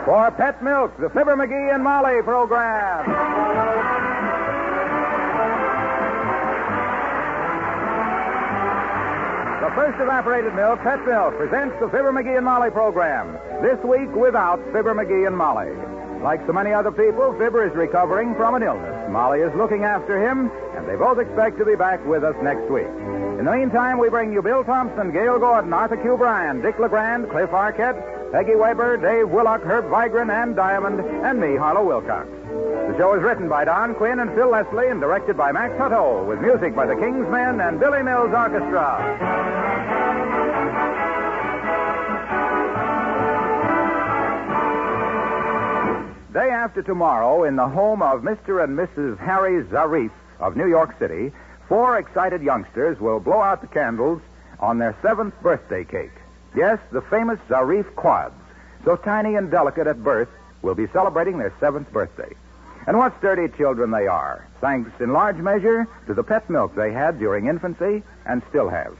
for Pet Milk, the Fibber, McGee, and Molly program. The first evaporated milk, Pet Milk, presents the Fibber, McGee, and Molly program. This week without Fibber, McGee, and Molly. Like so many other people, Fibber is recovering from an illness. Molly is looking after him, and they both expect to be back with us next week. In the meantime, we bring you Bill Thompson, Gail Gordon, Arthur Q. Bryan, Dick LeGrand, Cliff Arquette, Peggy Weber, Dave Willock, Herb Vigran, and Diamond, and me, Harlow Wilcox. The show is written by Don Quinn and Phil Leslie and directed by Max Hutto, with music by the King's Men and Billy Mills Orchestra. Day after tomorrow, in the home of Mr. and Mrs. Harry Zarif of New York City, 4 excited youngsters will blow out the candles on their 7th birthday cake. Yes, the famous Zarif quads, so tiny and delicate at birth, will be celebrating their 7th birthday. And what sturdy children they are, thanks in large measure to the pet milk they had during infancy and still have.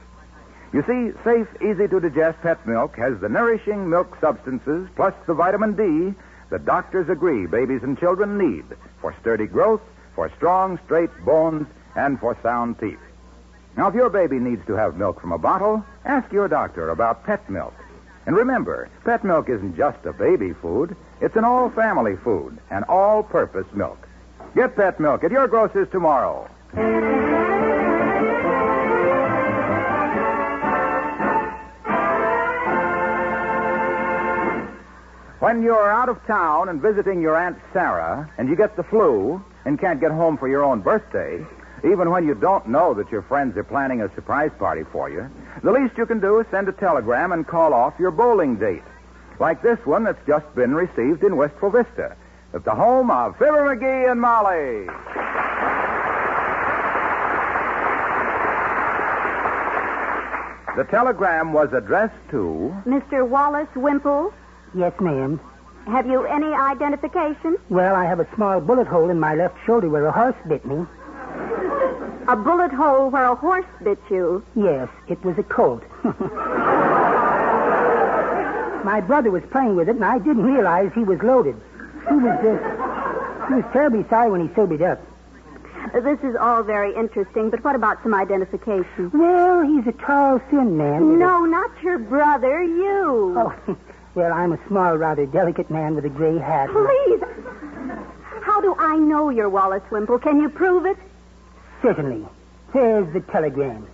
You see, safe, easy-to-digest pet milk has the nourishing milk substances plus the vitamin D that doctors agree babies and children need for sturdy growth, for strong, straight bones, and for sound teeth. Now, if your baby needs to have milk from a bottle, ask your doctor about pet milk. And remember, pet milk isn't just a baby food. It's an all-family food, an all-purpose milk. Get pet milk at your grocer's tomorrow. When you're out of town and visiting your Aunt Sarah, and you get the flu and can't get home for your own birthday, even when you don't know that your friends are planning a surprise party for you, the least you can do is send a telegram and call off your bowling date. Like this one that's just been received in Wistful Vista, at the home of Fibber, McGee, and Molly. The telegram was addressed to Mr. Wallace Wimple. Yes, ma'am. Have you any identification? Well, I have a small bullet hole in my left shoulder where a horse bit me. A bullet hole where a horse bit you? Yes, it was a colt. My brother was playing with it, and I didn't realize he was loaded. He was terribly sorry when he sobered up. This is all very interesting, but what about some identification? Well, he's a tall, thin man. No, not your brother, you. Oh, well, I'm a small, rather delicate man with a gray hat. Please. How do I know you're Wallace Wimple? Can you prove it? Certainly. There's the telegram.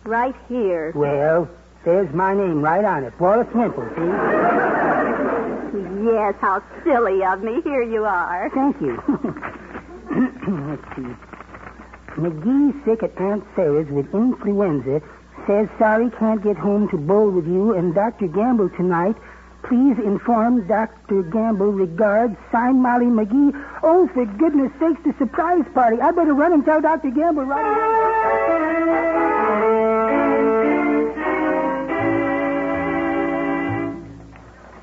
Right here. Well, there's my name right on it. Wallace Wimple, see? Yes, how silly of me. Here you are. Thank you. Let's see. McGee sick at Aunt Sarah's with influenza. Says sorry can't get home to bowl with you and Dr. Gamble tonight. Please inform Dr. Gamble regards. Signed, Molly McGee. Oh, for goodness sakes, the surprise party. I better run and tell Dr. Gamble right away.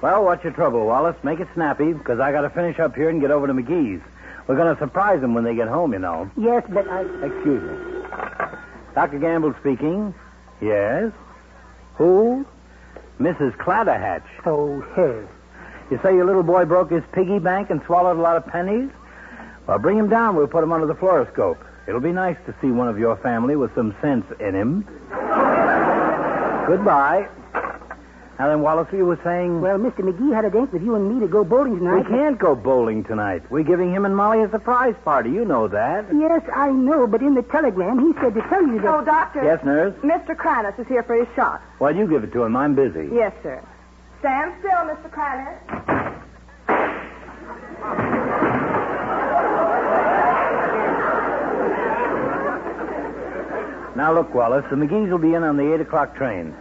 Well, what's your trouble, Wallace? Make it snappy, because I got to finish up here and get over to McGee's. We're going to surprise them when they get home, you know. Yes, but I... Excuse me. Dr. Gamble speaking. Yes? Who? Mrs. Clatterhatch. Oh, her. You say your little boy broke his piggy bank and swallowed a lot of pennies? Well, bring him down. We'll put him under the fluoroscope. It'll be nice to see one of your family with some sense in him. Goodbye. Now then, Wallace, you were saying... Well, Mr. McGee had a date with you and me to go bowling tonight. We can't go bowling tonight. We're giving him and Molly a surprise party. You know that. Yes, I know, but in the telegram, he said to tell you that... Oh, Doctor. Yes, nurse? Mr. Cranus is here for his shot. Well, you give it to him. I'm busy. Yes, sir. Stand still, Mr. Cranus. Now, look, Wallace, the McGees will be in on the 8 o'clock train.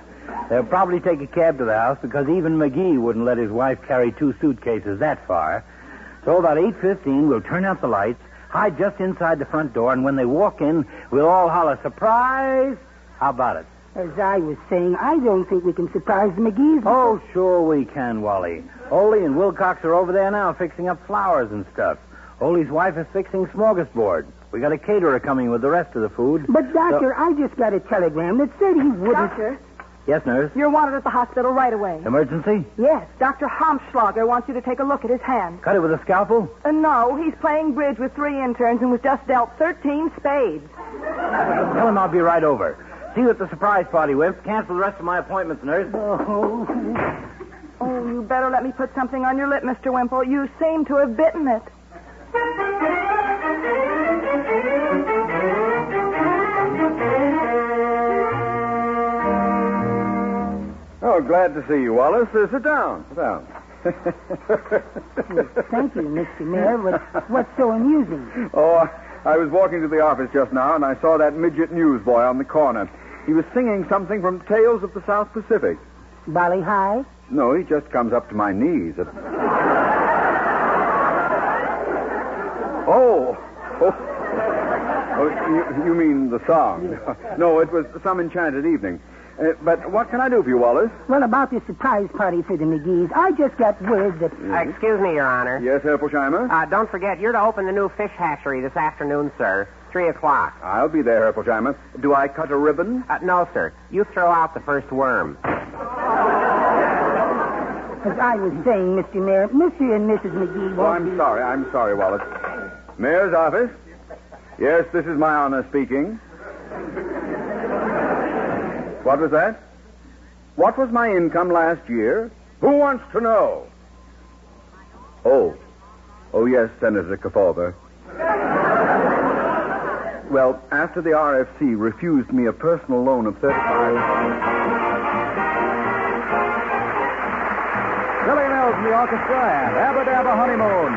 They'll probably take a cab to the house because even McGee wouldn't let his wife carry 2 suitcases that far. So about 8:15, we'll turn out the lights, hide just inside the front door, and when they walk in, we'll all holler, surprise! How about it? As I was saying, I don't think we can surprise the McGees. Oh, sure we can, Wally. Ole and Wilcox are over there now fixing up flowers and stuff. Ole's wife is fixing smorgasbord. We got a caterer coming with the rest of the food. But, Doctor, I just got a telegram that said he wouldn't... Doctor, Yes, nurse. You're wanted at the hospital right away. Emergency? Yes, Dr. Hampschlager wants you to take a look at his hand. Cut it with a scalpel? No, he's playing bridge with 3 interns and was just dealt 13 spades. Tell him I'll be right over. See you at the surprise party, Wimp. Cancel the rest of my appointments, nurse. Oh, you better let me put something on your lip, Mr. Wimple. You seem to have bitten it. Oh, glad to see you, Wallace. Sit down. Sit down. Thank you, Mr. Mayor. What's so amusing? Oh, I was walking to the office just now, and I saw that midget newsboy on the corner. He was singing something from Tales of the South Pacific. Bali High? No, he just comes up to my knees. Oh, you mean the song? No, it was some enchanted evening. But what can I do for you, Wallace? Well, about this surprise party for the McGees, I just got word that... Excuse me, Your Honor. Yes, Herr Polsheimer? Don't forget, you're to open the new fish hatchery this afternoon, sir. 3 o'clock. I'll be there, Herr Polsheimer. Do I cut a ribbon? No, sir. You throw out the first worm. As I was saying, Mr. Mayor, Mr. and Mrs. McGee Oh, I'm sorry, Wallace. Mayor's office? Yes, this is my honor speaking. What was that? What was my income last year? Who wants to know? Oh, yes, Senator Kefauver. Well, after the RFC refused me a personal loan of $35... Billy Mills and the orchestra and Abba Dabba Honeymoon.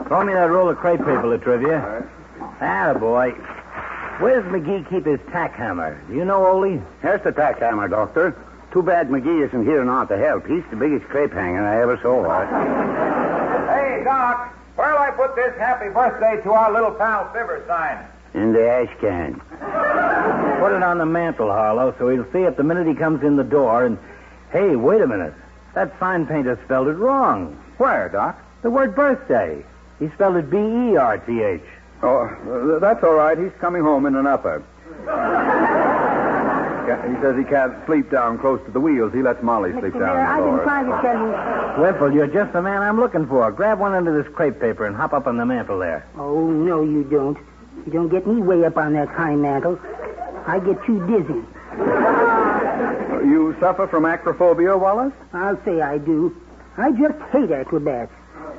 Throw me that roll of crepe paper, Latrivia. Attaboy. Where does McGee keep his tack hammer? Do you know, Ole? Here's the tack hammer, Doctor. Too bad McGee isn't here now to help. He's the biggest crepe hanger I ever saw. Hey, Doc, where'll I put this happy birthday to our little pal Fibber sign? In the ash can. Put it on the mantle, Harlow, so he'll see it the minute he comes in the door. And, hey, wait a minute. That sign painter spelled it wrong. Where, Doc? The word birthday. He spelled it B-E-R-T-H. Oh, that's all right. He's coming home in an upper. He says he can't sleep down close to the wheels. He lets Molly sleep Mr. down Mayor, the I've been floor. trying to tell you... Wimple, you're just the man I'm looking for. Grab one end of this crepe paper and hop up on the mantle there. Oh, no, you don't. You don't get me way up on that high mantle. I get too dizzy. You suffer from acrophobia, Wallace? I'll say I do. I just hate acrobats.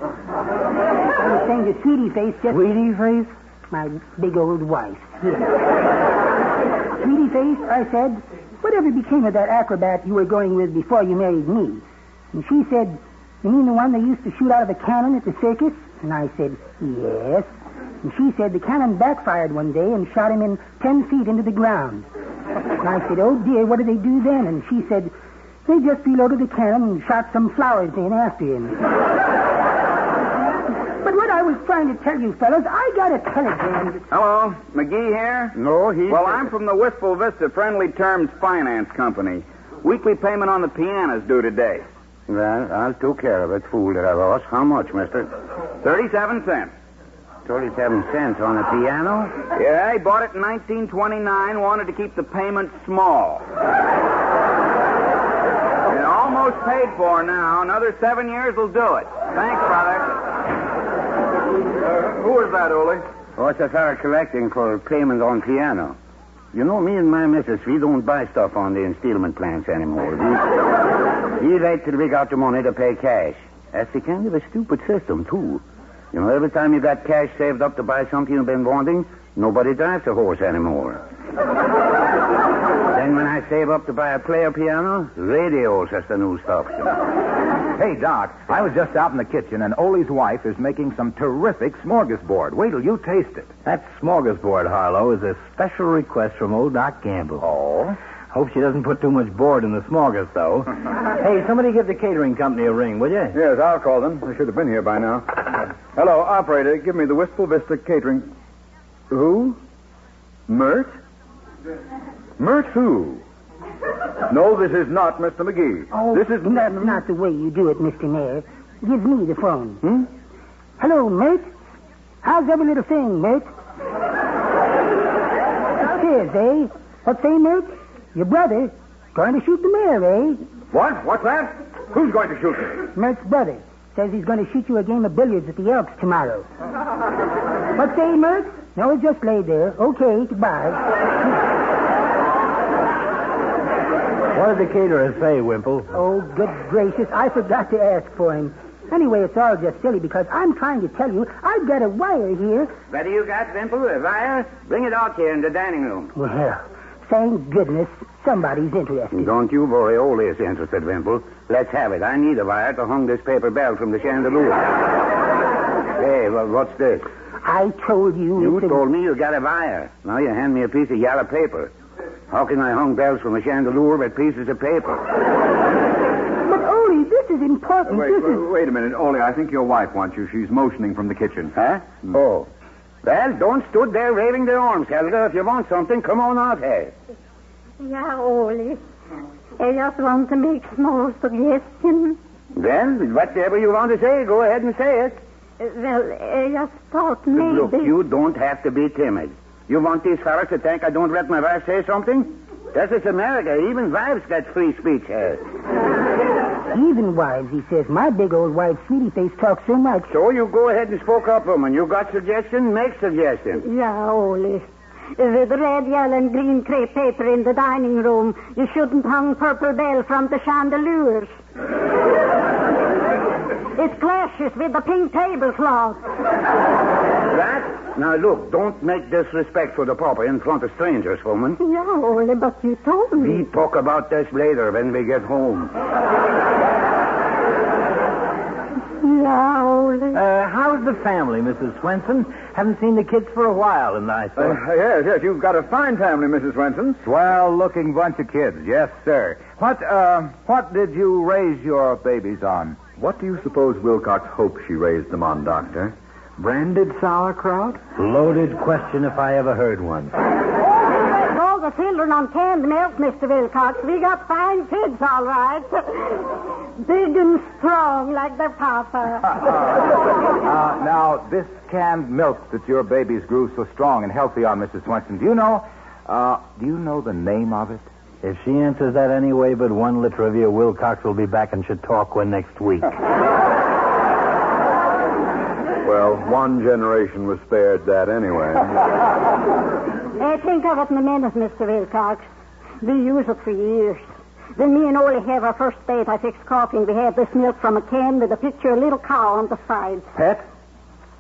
I was saying to Sweetie Face just... Sweetie face? My big old wife. Yeah. Sweetie face, I said, whatever became of that acrobat you were going with before you married me? And she said, you mean the one they used to shoot out of a cannon at the circus? And I said, yes. And she said the cannon backfired one day and shot him in 10 feet into the ground. And I said, oh, dear, what did they do then? And she said, they just reloaded the cannon and shot some flowers in after him. But what I was trying to tell you, fellas, I got a telegram. Hello, McGee here? No, he's... Well, I'm from the Wistful Vista Friendly Terms Finance Company. Weekly payment on the piano's due today. Well, I'll take care of it, fool that I was. How much, mister? 37 cents. 37 cents on the piano? Yeah, he bought it in 1929, wanted to keep the payment small. It's almost paid for now. Another 7 years will do it. Thanks, brother. Who is that, Ole? Oh, it's a fellow collecting for payment on piano. You know, me and my missus, we don't buy stuff on the installment plans anymore. We wait till we got the money to pay cash. That's a kind of a stupid system, too. You know, every time you got cash saved up to buy something you've been wanting, nobody drives a horse anymore. Then when I save up to buy a player piano, radios is the new stuff. Hey, Doc, I was just out in the kitchen, and Ole's wife is making some terrific smorgasbord. Wait till you taste it. That smorgasbord, Harlow, is a special request from old Doc Gamble. Oh? Hope she doesn't put too much board in the smorgas, though. Hey, somebody give the catering company a ring, will you? Yes, I'll call them. They should have been here by now. Hello, operator. Give me the Wistful Vista Catering. Who? Mert? Mert who? No, this is not Mr. McGee. Oh, this is... that's not the way you do it, Mr. Mayor. Give me the phone. Hello, Mert. How's every little thing, Mert? Upstairs, eh? What say, Mert? Your brother going to shoot the mayor, eh? What? What's that? Who's going to shoot me? Mert's brother says he's going to shoot you a game of billiards at the Elks tomorrow. What say, Mert? No, just lay there. Okay, goodbye. What did the caterer say, Wimple? Oh, good gracious, I forgot to ask for him. Anyway, it's all just silly because I'm trying to tell you I've got a wire here. What do you got, Wimple? A wire? Bring it out here in the dining room. Well, thank goodness somebody's interested. Don't you worry, Ole is interested, Wimple. Let's have it. I need a wire to hang this paper bell from the chandelier. Hey, what's this? I told you... You told me you got a wire. Now you hand me a piece of yellow paper. How can I hang bells from a chandelier with pieces of paper? But, Ole, this is important. Wait a minute, Ole. I think your wife wants you. She's motioning from the kitchen. Huh? Oh. Well, don't stood there waving their arms, Helga. If you want something, come on out here. Yeah, Ole. I just want to make small suggestions. Well, whatever you want to say, go ahead and say it. Well, I just thought maybe... Look, you don't have to be timid. You want these fellas to think I don't let my wife say something? This is America. Even wives get free speech here. Even wives, he says. My big old wife, Sweetie Face, talks so much. So you go ahead and spoke up, woman. You got suggestion? Make suggestion. Yeah, Ole. With red, yellow, and green crepe paper in the dining room, you shouldn't hang purple bell from the chandeliers. It clashes with the pink tablecloth. That? Now, look, don't make disrespect for the papa in front of strangers, woman. Yeah, Ole, but you told me. We talk about this later when we get home. Yeah, Ole. How's the family, Mrs. Swenson? Haven't seen the kids for a while, and I thought... Yes, you've got a fine family, Mrs. Swenson. Swell-looking bunch of kids. Yes, sir. What did you raise your babies on? What do you suppose Wilcox hopes she raised them on, Doctor? Branded sauerkraut? Loaded question if I ever heard one. All the children on canned milk, Mr. Wilcox. We got fine kids, all right. Big and strong like their papa. Now, this canned milk that your babies grew so strong and healthy on, Mrs. Swenson, do you know the name of it? If she answers that any way but one, Latrivia, Wilcox will be back in Chautauqua next week. Well, one generation was spared that anyway. Think of it in a minute, Mr. Wilcox. We use it for years. Then me and Ole have our first date. I fixed coffee, and we had this milk from a can with a picture of a little cow on the side. Pet?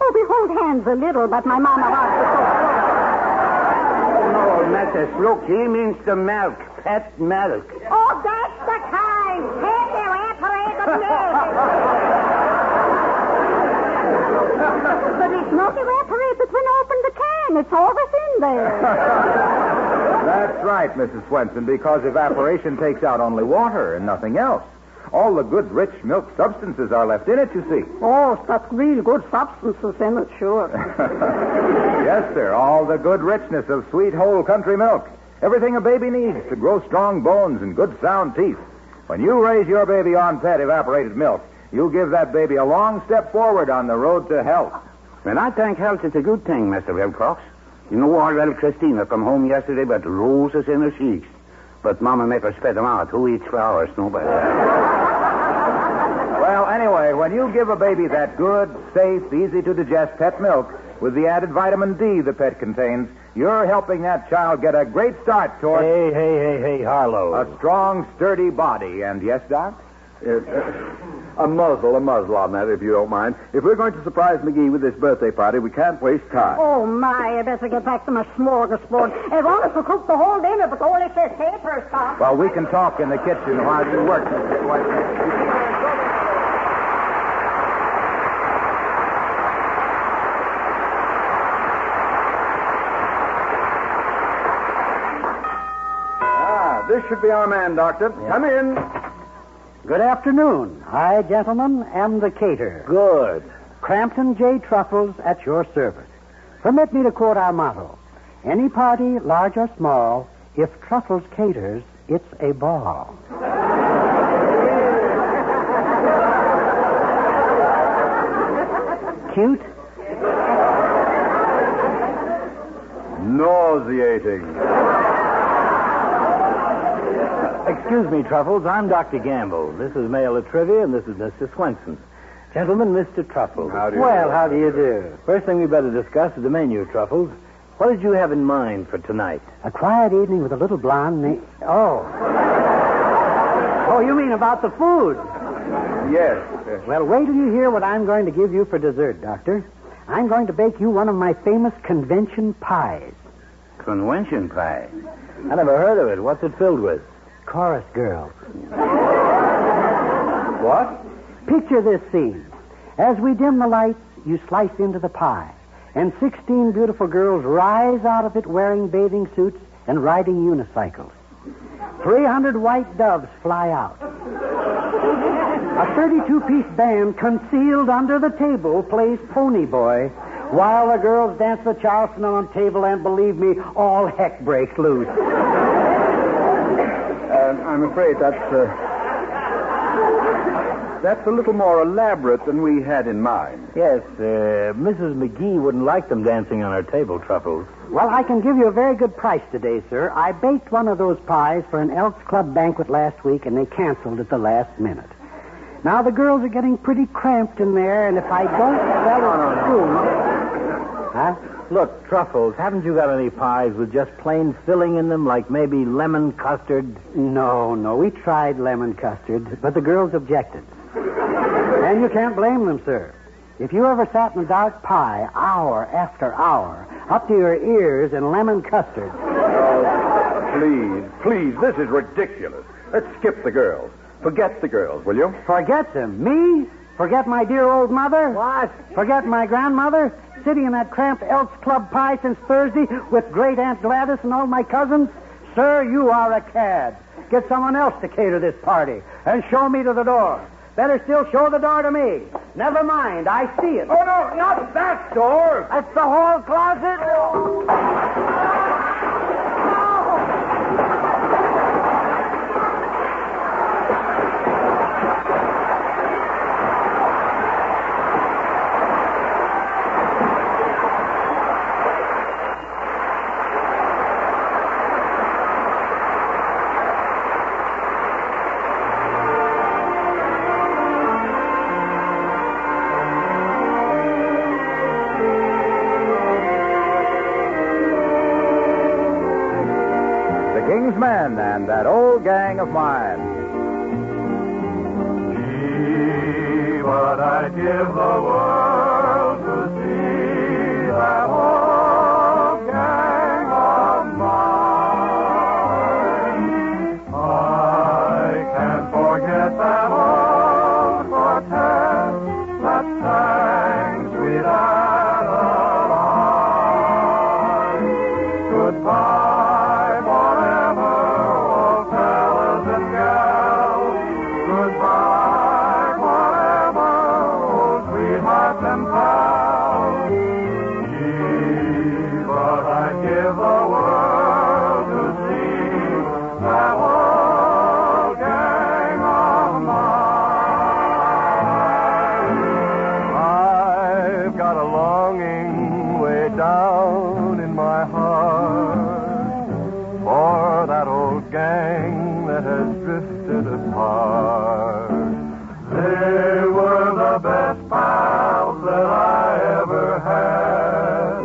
Oh, we hold hands a little, but my mama wants to so No, Mrs. Look, he means the milk. Pet milk. Oh, that's the kind. Take your evaporated milk. But it's not evaporated when I open the can. It's always in there. That's right, Mrs. Swenson, because evaporation takes out only water and nothing else. All the good, rich milk substances are left in it, you see. Oh, it's got real good substances in it, sure. Yes, sir, all the good richness of sweet, whole country milk. Everything a baby needs to grow strong bones and good, sound teeth. When you raise your baby on pet evaporated milk, you'll give that baby a long step forward on the road to health. Well, I think health is a good thing, Mr. Wilcox. You know, our little Christina come home yesterday with roses in her cheeks. But Mama make her spit them out. Who eats flowers? Nobody. Well, anyway, when you give a baby that good, safe, easy-to-digest pet milk with the added vitamin D the pet contains, you're helping that child get a great start toward... Hey, Harlow. A strong, sturdy body. And yes, Doc? A muzzle on that, if you don't mind. If we're going to surprise McGee with this birthday party, we can't waste time. Oh, my, I better get back to my smorgasbord. I wanted to cook the whole dinner, but all it says paper stuff. Well, we can talk in the kitchen while you work, Mrs. Swenson. This should be our man, Doctor. Yeah. Come in. Good afternoon. I, gentlemen, am the caterer. Good. Crampton J. Truffles at your service. Permit me to quote our motto. Any party, large or small, if Truffles caters, it's a ball. Cute? Nauseating. Excuse me, Truffles. I'm Dr. Gamble. This is Mayor Latrivia, and this is Mr. Swenson. Gentlemen, Mr. Truffles. How do you How do you do? First thing we better discuss is the menu, Truffles. What did you have in mind for tonight? A quiet evening with a little blonde Oh, you mean about the food? Yes. Well, wait till you hear what I'm going to give you for dessert, Doctor. I'm going to bake you one of my famous convention pies. Convention pie? I never heard of it. What's it filled with? Chorus girls. What? Picture this scene. As we dim the lights, you slice into the pie, and 16 beautiful girls rise out of it wearing bathing suits and riding unicycles. 300 white doves fly out. A 32-piece band concealed under the table plays Pony Boy, while the girls dance the Charleston on table, and believe me, all heck breaks loose. I'm afraid that's a little more elaborate than we had in mind. Yes, Mrs. McGee wouldn't like them dancing on her table, Truffles. Well, I can give you a very good price today, sir. I baked one of those pies for an Elks Club banquet last week, and they canceled at the last minute. Now, the girls are getting pretty cramped in there, and if I don't sell it soon... Huh? Look, Truffles, haven't you got any pies with just plain filling in them, like maybe lemon custard? No. We tried lemon custard, but the girls objected. And you can't blame them, sir. If you ever sat in a dark pie, hour after hour, up to your ears in lemon custard... Please, this is ridiculous. Let's skip the girls. Forget the girls, will you? Forget them? Me? Forget my dear old mother? What? Forget my grandmother? Sitting in that cramped Elks Club pie since Thursday with great Aunt Gladys and all my cousins? Sir, you are a cad. Get someone else to cater this party and show me to the door. Better still show the door to me. Never mind, I see it. Oh, no, not that door. That's the hall closet. King's Men and That Old Gang of Mine. Gee, what I'd give the world to see old gang that has drifted apart. They were the best pals that I ever had.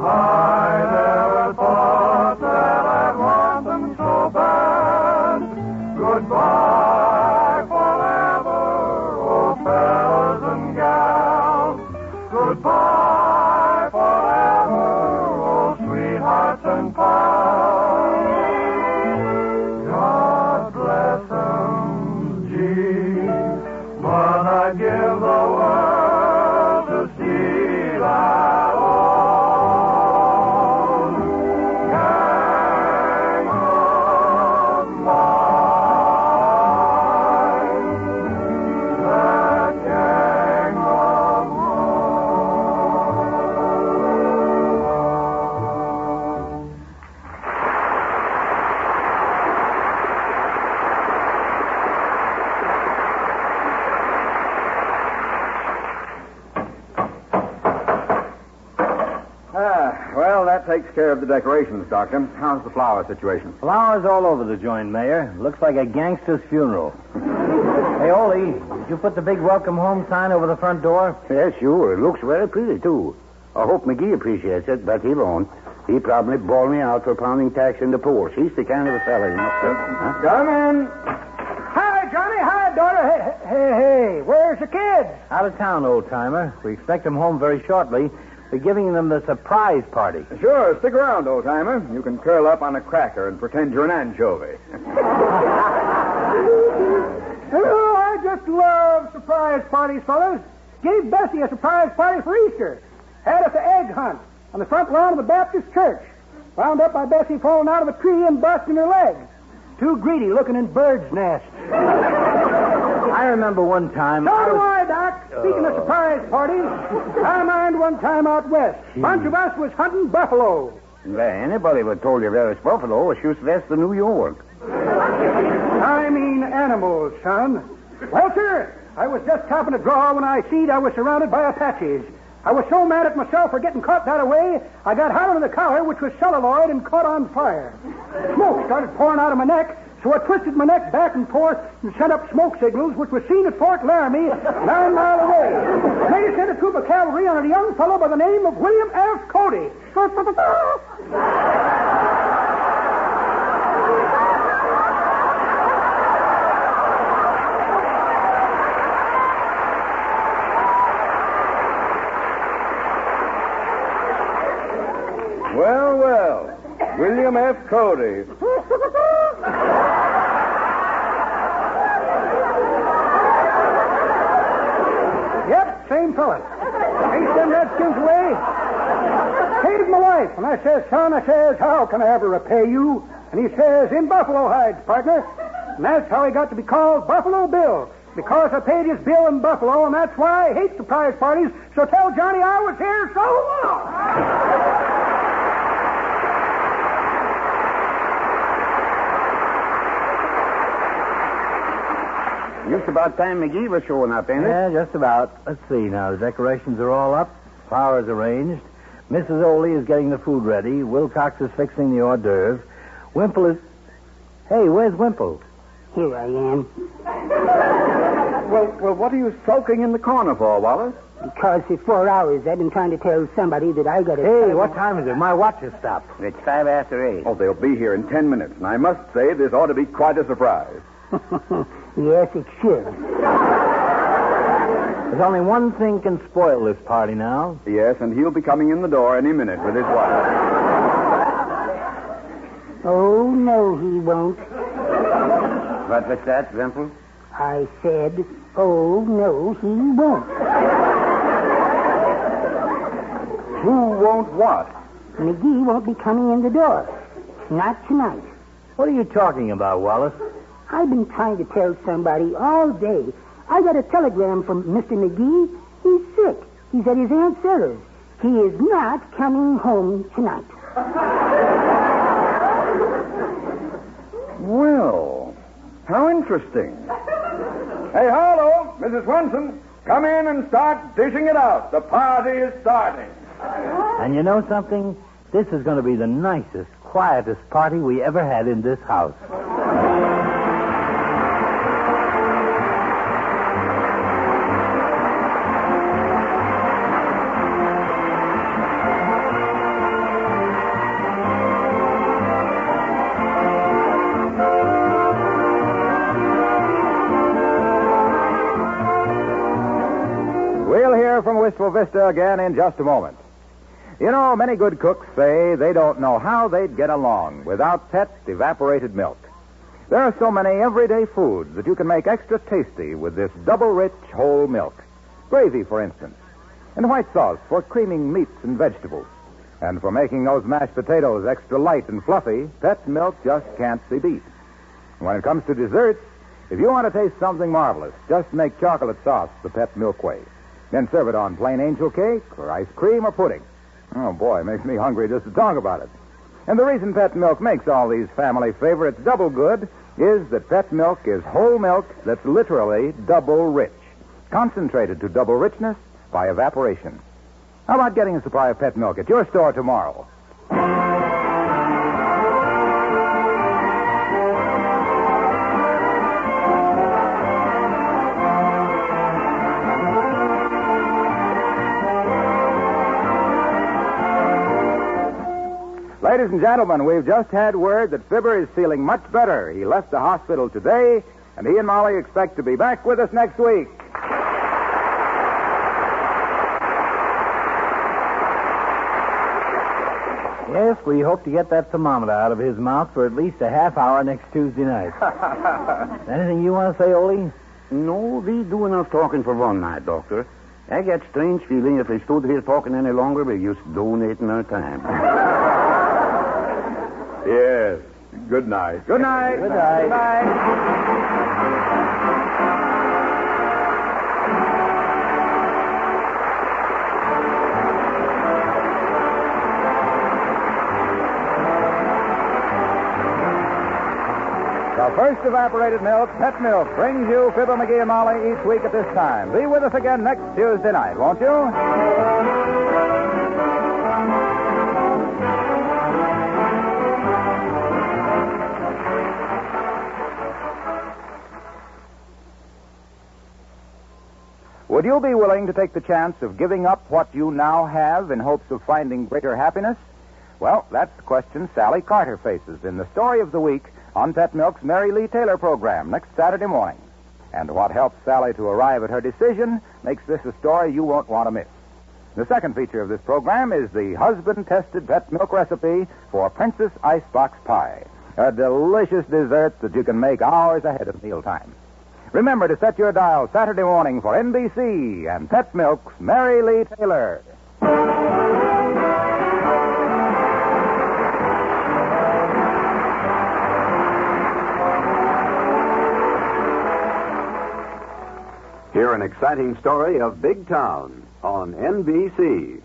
I never thought that I'd want them so bad. Goodbye forever, oh fellas and gals. Goodbye forever, oh sweethearts and pals. God bless them, gee, but I'd give the world to see that old gang of mine. That gang of Well, that takes care of the decorations, Doctor. How's the flower situation? Flowers all over the joint, Mayor. Looks like a gangster's funeral. Hey, Ole, did you put the big welcome home sign over the front door? Yes, sure. It looks very pretty, too. I hope McGee appreciates it, but he won't. He probably bawled me out for pounding tax in the poor. He's the kind of a fella, you know. Huh? Come in. Hi, Johnny. Hi, daughter. Hey, where's the kids? Out of town, old-timer. We expect them home very shortly. We're giving them the surprise party. Sure, stick around, old-timer. You can curl up on a cracker and pretend you're an anchovy. Oh, I just love surprise parties, fellas. Gave Bessie a surprise party for Easter. Had us an egg hunt on the front lawn of the Baptist church. Wound up by Bessie falling out of a tree and busting her leg. Too greedy looking in birds' nests. I remember one time... So do I, Doc. Speaking of surprise parties, I mind one time out west. Bunch of us was hunting buffalo. Well, anybody would told you there was buffalo was just west of New York. I mean animals, son. Well, sir, I was just topping a draw when I seen I was surrounded by Apaches. I was so mad at myself for getting caught that way, I got hot under the collar, which was celluloid, and caught on fire. Smoke started pouring out of my neck, so I twisted my neck back and forth and sent up smoke signals, which was seen at Fort Laramie, 9 miles away. They sent a troop of cavalry on a young fellow by the name of William F. Cody. Well, William F. Cody. Yep, same fella. Chased them redskins away. Hated my wife. And I says, son, how can I ever repay you? And he says, in buffalo hides, partner. And that's how he got to be called Buffalo Bill. Because I paid his bill in Buffalo, and that's why I hate surprise parties. So tell Johnny I was here so long. Just about time McGee was showing up, ain't it? Yeah, just about. Let's see now. The decorations are all up. Flowers arranged. Mrs. Ole is getting the food ready. Wilcox is fixing the hors d'oeuvres. Wimple is... Hey, where's Wimple? Here I am. Well, what are you sulking in the corner for, Wallace? Because for 4 hours I've been trying to tell somebody that I got a... Hey, what time is it? My watch has stopped. It's 5 after 8. Oh, they'll be here in 10 minutes, and I must say this ought to be quite a surprise. Yes, it should. There's only one thing can spoil this party now. Yes, and he'll be coming in the door any minute with his wife. Oh, no, he won't. What was that, Wimple? I said, oh, no, he won't. Who won't what? McGee won't be coming in the door. Not tonight. What are you talking about, Wallace? I've been trying to tell somebody all day. I got a telegram from Mr. McGee. He's sick. He's at his Aunt Sarah's. He is not coming home tonight. Well, how interesting. Hey, Harlow, Mrs. Swenson, come in and start dishing it out. The party is starting. And you know something? This is going to be the nicest, quietest party we ever had in this house. We'll hear from Wistful Vista again in just a moment. You know, many good cooks say they don't know how they'd get along without Pet's evaporated milk. There are so many everyday foods that you can make extra tasty with this double-rich whole milk. Gravy, for instance, and white sauce for creaming meats and vegetables. And for making those mashed potatoes extra light and fluffy, Pet's milk just can't be beat. When it comes to desserts, if you want to taste something marvelous, just make chocolate sauce the Pet Milk way. Then serve it on plain angel cake or ice cream or pudding. Oh, boy, it makes me hungry just to talk about it. And the reason Pet Milk makes all these family favorites double good is that Pet Milk is whole milk that's literally double rich, concentrated to double richness by evaporation. How about getting a supply of Pet Milk at your store tomorrow? Ladies and gentlemen, we've just had word that Fibber is feeling much better. He left the hospital today, and he and Molly expect to be back with us next week. Yes, we hope to get that thermometer out of his mouth for at least a half hour next Tuesday night. Anything you want to say, Ole? No, we do enough talking for one night, Doctor. I get strange feeling if we stood here talking any longer, we're just donating our time. Yes. Good night. Good night. Good night. Good night. The first evaporated milk, Pet Milk, brings you Fibber, McGee, and Molly each week at this time. Be with us again next Tuesday night, won't you? Would you be willing to take the chance of giving up what you now have in hopes of finding greater happiness? Well, that's the question Sally Carter faces in the Story of the Week on Pet Milk's Mary Lee Taylor program next Saturday morning. And what helps Sally to arrive at her decision makes this a story you won't want to miss. The second feature of this program is the husband-tested Pet Milk recipe for Princess Icebox Pie, a delicious dessert that you can make hours ahead of mealtime. Remember to set your dial Saturday morning for NBC and Pet Milk's Mary Lee Taylor. Hear an exciting story of Big Town on NBC.